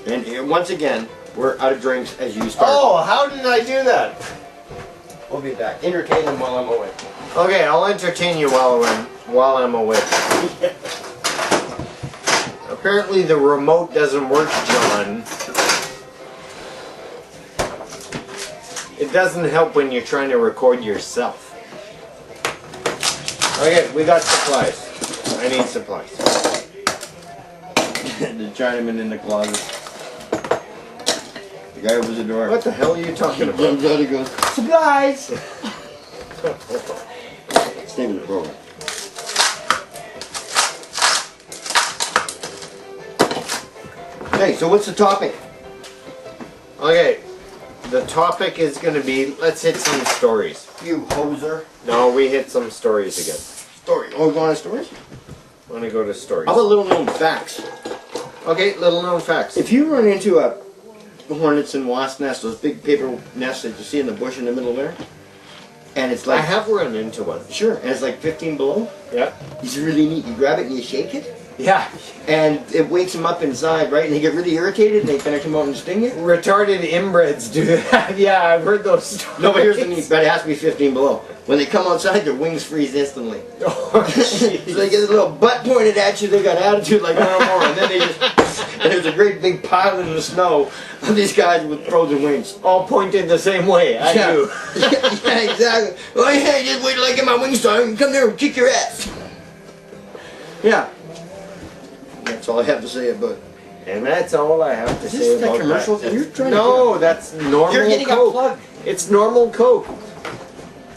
And once again, we're out of drinks as you start. Oh, how did I do that? We'll be back. Entertain them while I'm away. Okay, I'll entertain you while I'm away. Apparently the remote doesn't work, John. It doesn't help when you're trying to record yourself. Okay, we got supplies. I need supplies. The Chinaman in the closet. The guy opens the door. What the hell are you talking about? Jumps out, he goes, supplies! Stay with the program. Okay, so what's the topic? Okay, the topic is going to be, let's hit some stories. You hoser. No, we hit some stories again. Story. Oh, going on stories? I want to go to stories. How about little known facts? Okay, little known facts. If you run into a hornet's and wasp nest, those big paper nests that you see in the bush in the middle there, and it's I like, have run into one. sure, and it's like 15 below, Yeah. it's really neat. You grab it and you shake it, Yeah. and it wakes them up inside, right? And they get really irritated and they finish them out and sting you. Retarded inbreds do that. Yeah, I've heard those stories. No, but here's the neat, but it has to be 15 below. When they come outside, their wings freeze instantly. Oh, So they get a little butt pointed at you, they got attitude like no more, and then they just, and there's a great big pile in the snow of these guys with frozen wings. all pointed the same way. I Yeah. do. Yeah, exactly. Oh yeah, just wait till I get my wings on, come there and kick your ass. Yeah. That's all I have to say about it. And that's all I have to Is say this about the commercial? that. You're trying to No, that's normal You're getting a Coke. plug. It's normal Coke.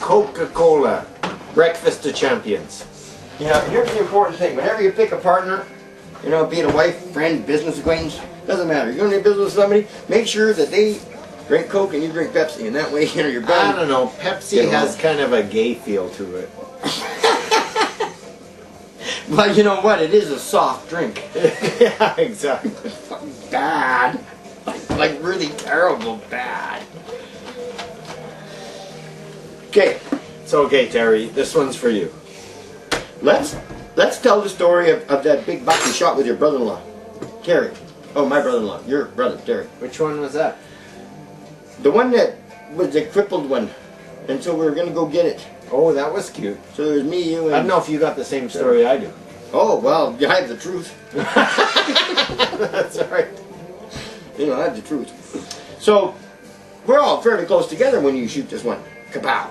Coca-Cola. Breakfast of champions. Yeah, here's the important thing. Whenever you pick a partner, you know, be it a wife, friend, business acquaintance, doesn't matter. You're going to do business with somebody, make sure that they drink Coke and you drink Pepsi, and that way, you know, you're I bound. don't know. Pepsi Get has along. kind of a gay feel to it. But you know what? It is a soft drink. Yeah, exactly. Fucking bad. Like really terrible bad. Okay, It's okay, Terry. This one's for you. let's tell the story of that big buck you shot with your brother-in-law, Terry. Oh, my brother-in-law. Your brother, Terry. Which one was that? The one that was the crippled one. And so we were going to go get it. Oh, that was cute. So there's me, you, and... I don't know if you got the same story I do. Oh, well, you have the truth. That's all right. You know, I have the truth. So, we're all fairly close together when you shoot this one. Kapow.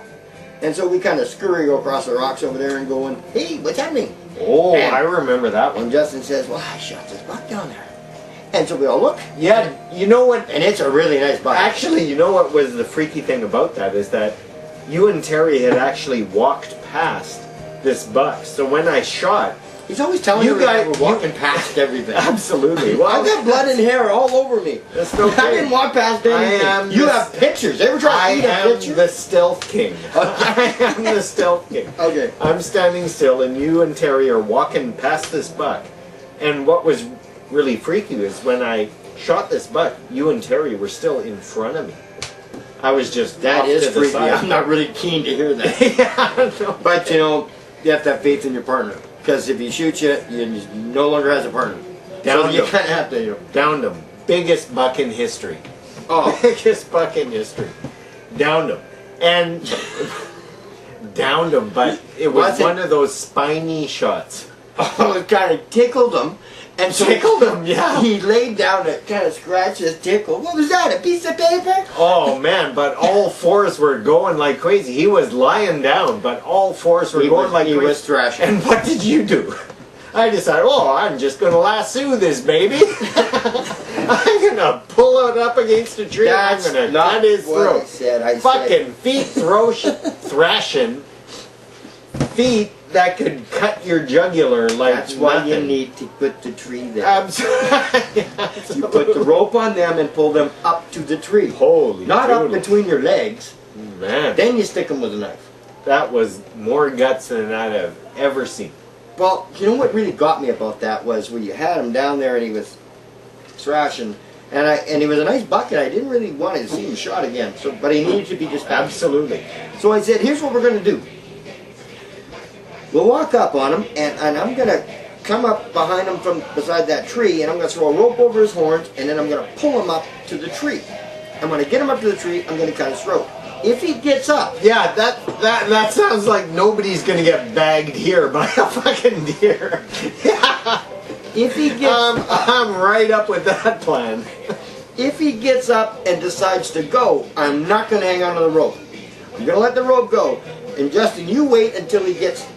And so we kind of scurry across the rocks over there and going, hey, what's happening? Oh, And- I remember that one. And Justin says, well, I shot this buck down there. And so we all look. Yeah, you know what? And it's a really nice buck. Actually, you know what was the freaky thing about that is that you and Terry had actually walked past this buck. So when I shot, He's always telling You me that guys- we're walking past everything. absolutely. I've Well, got blood and hair all over me. That's okay. I didn't walk past anything. You the- have pictures. Ever try I to eat a am picture? the stealth king. I am the stealth king. Okay. I'm standing still, and you and Terry are walking past this buck. And what was really freaky is when I shot this buck, you and Terry were still in front of me. I was just That off is to the freaky. side. I'm not really keen to hear that. Yeah, no. But you know, you have to have faith in your partner. Because if he shoots you, you no longer has a partner. Down So you him. kind of have to, you know. Downed him. Biggest buck in history. Oh, Biggest buck in history. Downed him. And downed him, but it was Was it- one of those spiny shots. it kind of tickled him. And so Tickled him, yeah. he laid down to kind of scratch his tickle. What was that, a piece of paper? Oh man, but all fours were going like crazy. He was lying down, but all fours were going like he crazy. was thrashing. And what did you do? I decided, oh, I'm just going to lasso this baby. I'm going to pull it up against a tree and I'm That's going to not cut his what I throat. said. I Fucking feet thrashing. Feet that could cut your jugular like That's why nothing. you need to put the tree there. Absolutely. You put the rope on them and pull them up to the tree. Holy Not up doodle. between your legs. Man, Then you stick them with a knife. that was more guts than I'd have ever seen. Well, you know what really got me about that was when you had him down there and he was thrashing, and he was a nice buck, and I didn't really want to see him shot again. So, but he needed to be dispatched. Absolutely. So I said, here's what we're going to do. We'll walk up on him, and I'm going to come up behind him from beside that tree, and I'm going to throw a rope over his horns, and then I'm going to pull him up to the tree. I'm going to get him up to the tree. I'm going to cut his throat. If he gets up, Yeah, that sounds like nobody's gonna get bagged here by a fucking deer. Yeah. if he gets I'm right up with that plan. if he gets up and decides to go, I'm not going to hang on to the rope. I'm going to let the rope go. And Justin, you wait until he gets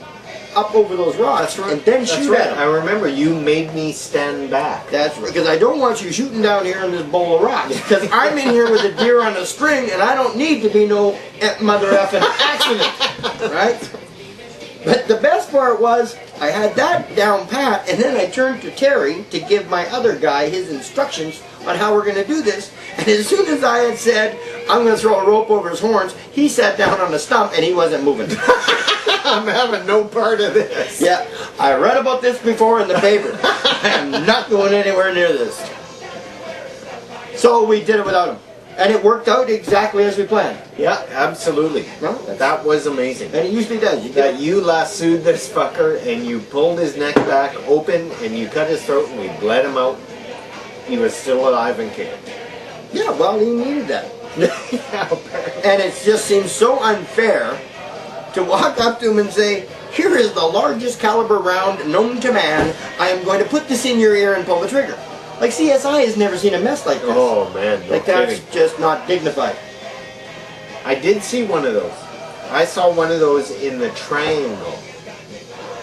up over those rocks, and then shoot at him. I remember you made me stand back. That's right, because I don't want you shooting down here in this bowl of rocks. Because I'm in here with a deer on a string, and I don't need to be no mother effing accident, right? But the best part was, I had that down pat, and then I turned to Terry to give my other guy his instructions on how we're going to do this. And as soon as I had said, I'm going to throw a rope over his horns, he sat down on a stump, and he wasn't moving. I'm having no part of this. Yeah, I read about this before in the paper. I am not going anywhere near this. So we did it without him. And it worked out exactly as we planned. Yeah, absolutely. No, That was amazing. and it usually does. You That get, you lassoed this fucker and you pulled his neck back open and you cut his throat and we bled him out. He was still alive and kicking. yeah, well, he needed that. Yeah, apparently. And it just seems so unfair to walk up to him and say, here is the largest caliber round known to man. I am going to put this in your ear and pull the trigger. Like CSI has never seen a mess like this. Oh man, no like that's kidding. just not dignified. I did see one of those. I saw one of those in the Triangle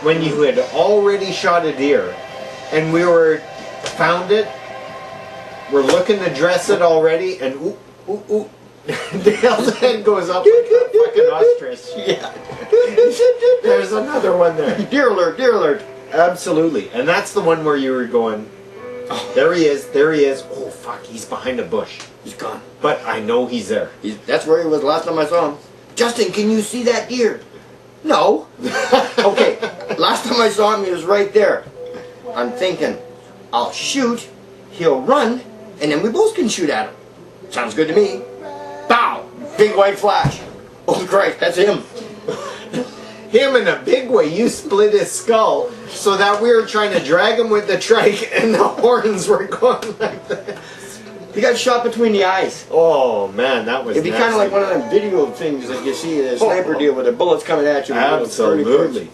when you had already shot a deer and we found it. We're looking to dress it already and ooh, ooh, ooh. Dale's head goes up like a fucking ostrich. Yeah. There's another one there. Deer alert, deer alert. Absolutely. And that's the one where you were going, oh, there he is, there he is. Oh, fuck, he's behind a bush. He's gone. But I know he's there. That's where he was last time I saw him. Justin, can you see that deer? No. Okay, last time I saw him, he was right there. I'm thinking, I'll shoot, he'll run, and then we both can shoot at him. Sounds good to me. Bow! Big white flash. Oh Christ, that's him. Him in a big way, you split his skull so that we were trying to drag him with the trike and the horns were going like this. He got shot between the eyes. Oh man, that was It'd be kind of like one of them video things that you see, the sniper deal where the bullets coming at you. Absolutely.